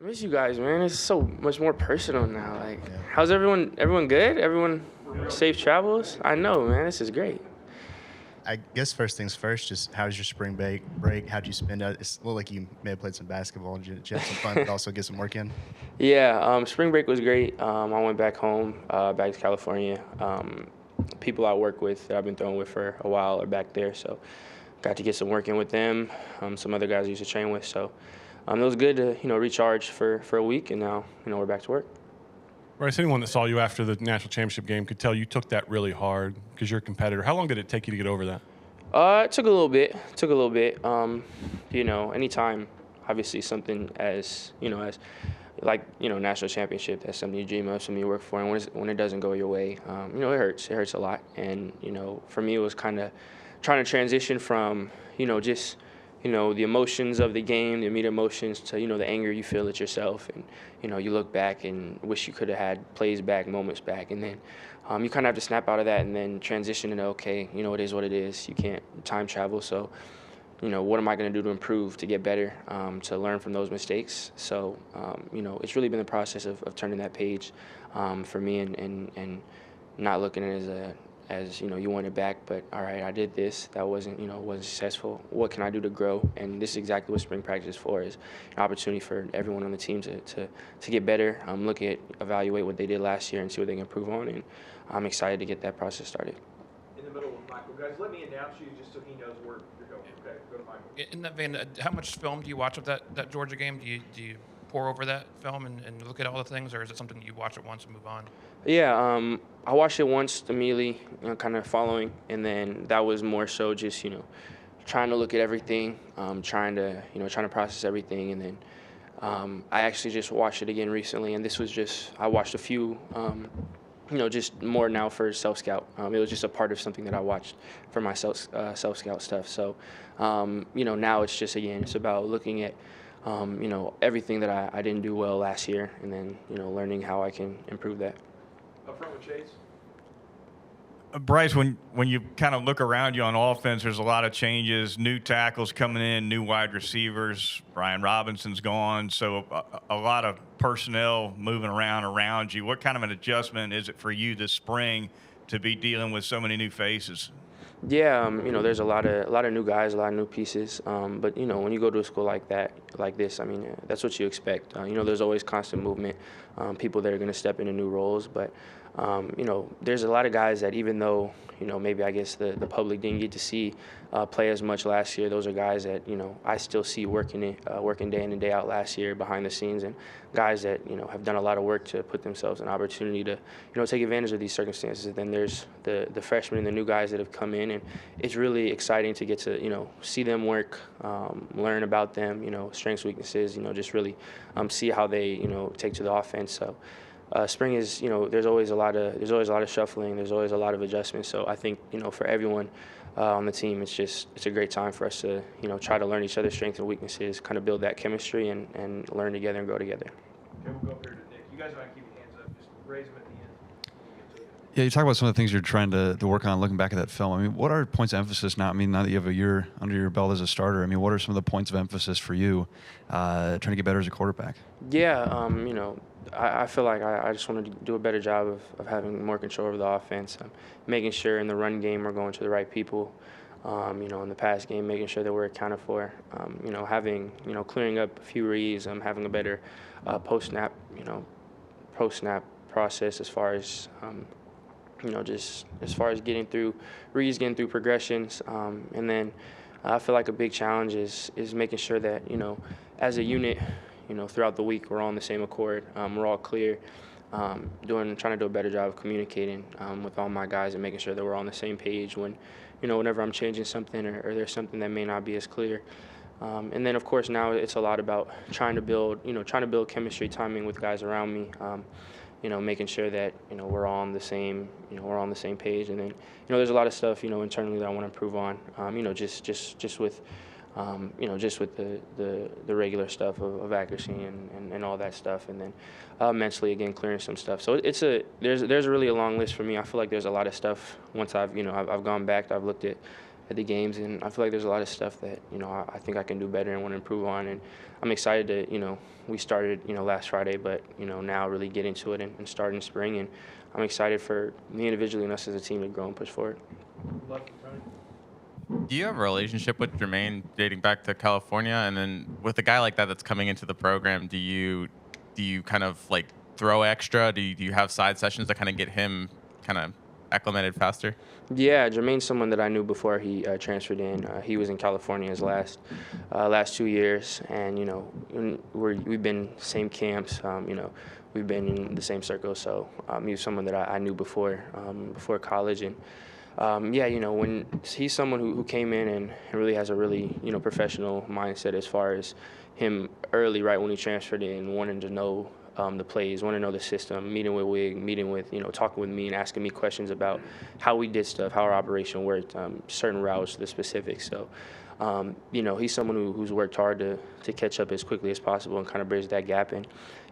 I miss you guys, man. It's so much more personal now. Like, Yeah. how's everyone? Everyone good? Everyone safe travels? I know, man. This is great. I guess first things first, just how was your spring break? How'd you spend it? It looked like you may have played some basketball. Did you have some fun, but also get some work in? Yeah, spring break was great. I went back home, back to California. People I work with that I've been throwing with for a while are back there, so got to get some work in with them. Some other guys I used to train with, so it was good to recharge for a week, and now we're back to work. Bryce, anyone that saw you after the national championship game could tell you took that really hard because you're a competitor. How long did it take you to get over that? It took a little bit. Anytime, obviously, something as national championship, that's something you dream of, something you work for, and when it doesn't go your way, it hurts. It hurts a lot. And for me, it was kind of trying to transition from just the emotions of the game, the immediate emotions, to the anger you feel at yourself, and you look back and wish you could have had plays back, moments back, and then you kind of have to snap out of that and then transition into, okay, it is what it is. You can't time travel, so what am I going to do to improve, to get better, to learn from those mistakes? So it's really been the process of turning that page for me, and not looking at it as you want it back, but all right, I did this, that wasn't successful, what can I do to grow? And this is exactly what spring practice is for, is an opportunity for everyone on the team to get better, evaluate what they did last year and see what they can improve on, and I'm excited to get that process started. In the middle with Michael. Guys, let me announce you just so he knows where you're going. Okay, go to Michael. In that vein, how much film do you watch of that Georgia game? Do you pour over that film and look at all the things, or is it something you watch it once and move on? Yeah, I watched it once immediately, kind of following, and then that was more so just trying to look at everything, trying to process everything, and then I actually just watched it again recently, and this was just I watched a few. Just more now for self-scout. It was just a part of something that I watched for my self-scout stuff. So, now it's just, again, it's about looking at, everything that I didn't do well last year, and then, learning how I can improve that. Up front with Chase. Bryce, when you kind of look around you on offense, there's a lot of changes, new tackles coming in, new wide receivers. Brian Robinson's gone, so a lot of personnel moving around you. What kind of an adjustment is it for you this spring to be dealing with so many new faces? Yeah, there's a lot of new guys, a lot of new pieces. But when you go to a school like this, that's what you expect. There's always constant movement, people that are going to step into new roles. But there's a lot of guys that, even though maybe I guess the public didn't get to see play as much last year, those are guys that I still see working day in and day out last year behind the scenes, and guys that have done a lot of work to put themselves in opportunity to take advantage of these circumstances. And then there's the freshmen and the new guys that have come in, and it's really exciting to get to see them work, learn about them, strengths, weaknesses, just really see how they take to the offense. So. Spring is, there's always a lot of shuffling. There's always a lot of adjustments. So I think, for everyone on the team, it's a great time for us to, try to learn each other's strengths and weaknesses, kind of build that chemistry and learn together and grow together. Okay, we'll go up here to Nick. You guys want to keep your hands up. Just raise them at the end. Yeah, you talk about some of the things you're trying to work on looking back at that film. What are points of emphasis now? Now that you have a year under your belt as a starter, what are some of the points of emphasis for you trying to get better as a quarterback? Yeah, I feel like I just want to do a better job of having more control over the offense, making sure in the run game we're going to the right people, in the pass game, making sure that we're accounted for, having, clearing up a few reads, having a better post-snap process as far as, just as far as getting through reads, getting through progressions, and then I feel like a big challenge is making sure that, as a unit, throughout the week we're all on the same accord, we're all clear, trying to do a better job of communicating with all my guys and making sure that we're all on the same page when, whenever I'm changing something or there's something that may not be as clear. And then of course now it's a lot about trying to build chemistry, timing with guys around me, making sure that we're all on the same page. And then there's a lot of stuff internally that I want to improve on. Just with the regular stuff of accuracy and all that stuff, and then mentally again clearing some stuff. So there's really a long list for me. I feel like there's a lot of stuff once I've gone back, I've looked at at the games, and I feel like there's a lot of stuff that, you know, I think I can do better and want to improve on. And I'm excited to, you know, we started, you know, last Friday, but, you know, now really get into it and start in spring. And I'm excited for me individually and us as a team to grow and push forward. Left in front. Do you have a relationship with Jermaine dating back to California? And then with a guy like that that's coming into the program, do you kind of like throw extra? Do you have side sessions that kind of get him kind of acclimated faster? Yeah, Jermaine's someone that I knew before he transferred in. He was in California his last 2 years, and you know, we've been same camps. You know, we've been in the same circle. So he was someone that I knew before college, and yeah, you know, when he's someone who came in and really has a really, you know, professional mindset as far as him early, right when he transferred in, wanting to know the plays, want to know the system, meeting with Wig, meeting with, you know, talking with me and asking me questions about how we did stuff, how our operation worked, certain routes, the specifics. So, you know, he's someone who's worked hard to catch up as quickly as possible and kind of bridge that gap. And,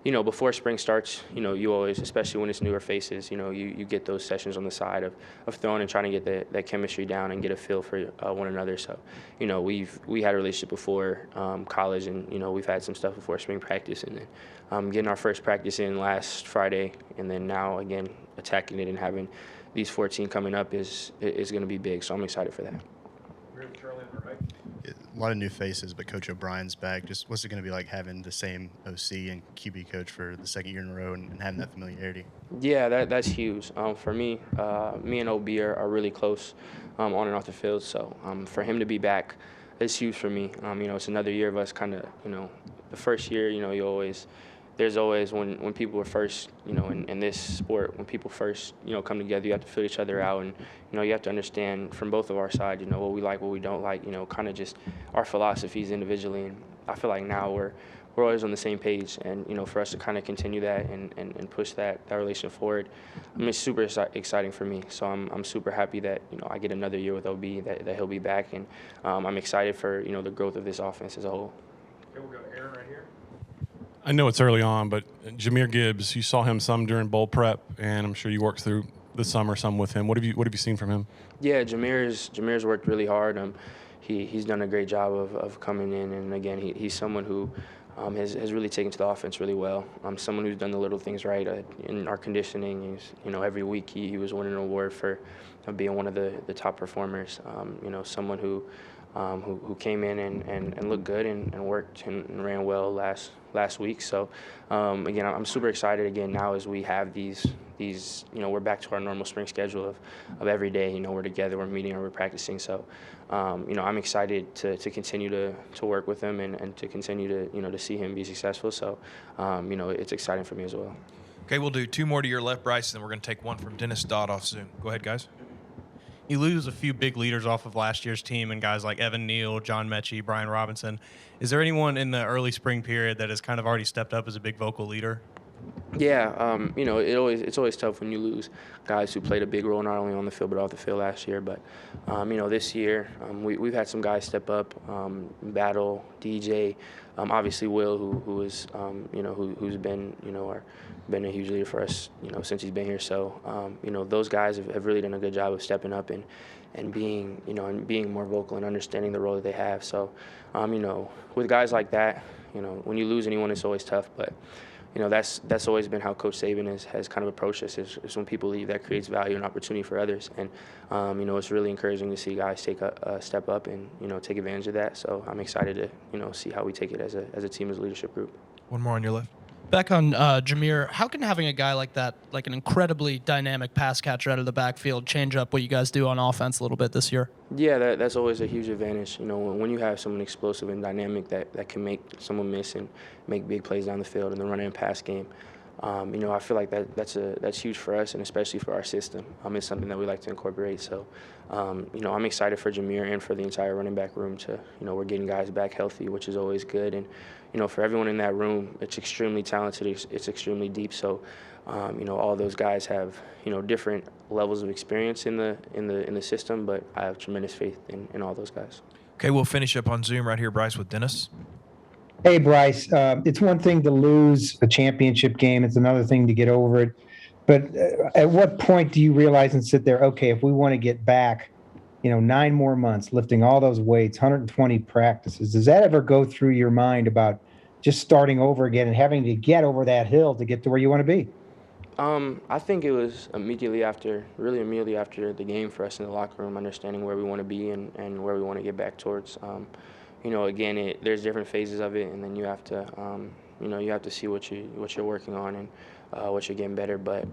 you know, before spring starts, you know, you always, especially when it's newer faces, you know, you get those sessions on the side of throwing and trying to get that chemistry down and get a feel for one another. So, you know, we had a relationship before college, and, you know, we've had some stuff before spring practice, and then getting our first practice in last Friday, and then now again attacking it and having these 14 coming up is going to be big. So I'm excited for that. We're with Charlie on the right. A lot of new faces, but Coach O'Brien's back. Just what's it going to be like having the same OC and QB coach for the second year in a row and having that familiarity? Yeah, that's huge. For me, me and OB are really close on and off the field. So for him to be back is huge for me. You know, it's another year of us kind of, you know, the first year, you know, there's always when people are first, you know, in this sport, when people first, you know, come together, you have to fill each other out, and, you know, you have to understand from both of our sides, you know, what we like, what we don't like, you know, kind of just our philosophies individually. And I feel like now we're always on the same page, and, you know, for us to kind of continue that and push that relationship forward, I mean, it's super exciting for me. So I'm super happy that, you know, I get another year with OB, that he'll be back, and I'm excited for, you know, the growth of this offense as a whole. Okay, we'll go Aaron right here. I know it's early on, but Jahmyr Gibbs, you saw him some during bowl prep, and I'm sure you worked through the summer some with him. What have you seen from him? Yeah, Jahmyr's worked really hard. He's done a great job of coming in, and again, he's someone who has really taken to the offense really well. Someone who's done the little things right in our conditioning. You know, every week he was winning an award for being one of the top performers. You know, someone who came in and looked good and worked and ran well last week. So again, I'm super excited again now as we have these, you know, we're back to our normal spring schedule of every day. You know, we're together, we're meeting, or we're practicing. So you know, I'm excited to continue to work with him and to continue to, you know, to see him be successful. So you know, it's exciting for me as well. Okay, we'll do two more to your left, Bryce, and then we're going to take one from Dennis Dodd off Zoom. Go ahead, guys. You lose a few big leaders off of last year's team, and guys like Evan Neal, John Mechie, Brian Robinson. Is there anyone in the early spring period that has kind of already stepped up as a big vocal leader? Yeah, you know, it's always tough when you lose guys who played a big role not only on the field but off the field last year. But you know, this year we've had some guys step up, Battle, DJ, obviously Will, who is you know, who's been, you know, been a huge leader for us, you know, since he's been here. So you know, those guys have really done a good job of stepping up and being, you know, and being more vocal and understanding the role that they have. So you know, with guys like that, you know, when you lose anyone, it's always tough, but you know, that's always been how Coach Saban has kind of approached us, is when people leave, that creates value and opportunity for others. And, you know, it's really encouraging to see guys take a step up and, you know, take advantage of that. So I'm excited to, you know, see how we take it as a team, as a leadership group. One more on your left. Back on Jahmyr, how can having a guy like that, like an incredibly dynamic pass catcher out of the backfield, change up what you guys do on offense a little bit this year? Yeah, that's always a huge advantage. You know, when you have someone explosive and dynamic that can make someone miss and make big plays down the field in the run and pass game, you know, I feel like that's huge for us, and especially for our system. It's something that we like to incorporate. So, you know, I'm excited for Jahmyr and for the entire running back room to, you know, we're getting guys back healthy, which is always good. And, you know, for everyone in that room, it's extremely talented. It's extremely deep. So, you know, all those guys have, you know, different levels of experience in the system, but I have tremendous faith in all those guys. Okay, we'll finish up on Zoom right here, Bryce, with Dennis. Hey, Bryce, it's one thing to lose a championship game. It's another thing to get over it. But at what point do you realize and sit there, okay, if we want to get back 9 more months, lifting all those weights, 120 practices. Does that ever go through your mind about just starting over again and having to get over that hill to get to where you want to be? I think it was immediately after the game for us in the locker room, understanding where we want to be and where we want to get back towards. Again, there's different phases of it, and then you have to, you have to see what you're working on and what you're getting better. But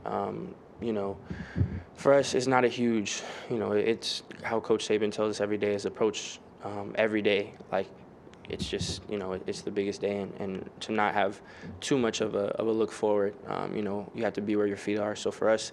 for us, it's not a huge, it's how Coach Saban tells us every day is approach every day. Like, it's just, it's the biggest day, and to not have too much of a look forward, you have to be where your feet are. So for us,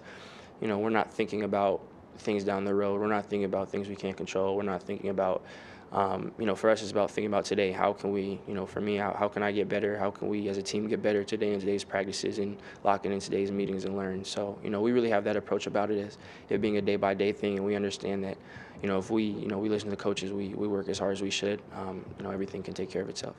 we're not thinking about things down the road. We're not thinking about things we can't control. We're not thinking about, for us, it's about thinking about today. How can we, for me, how can I get better? How can we as a team get better today in today's practices and lock in today's meetings and learn? So, we really have that approach about it as it being a day-by-day thing, and we understand that, if we listen to the coaches, we work as hard as we should, everything can take care of itself.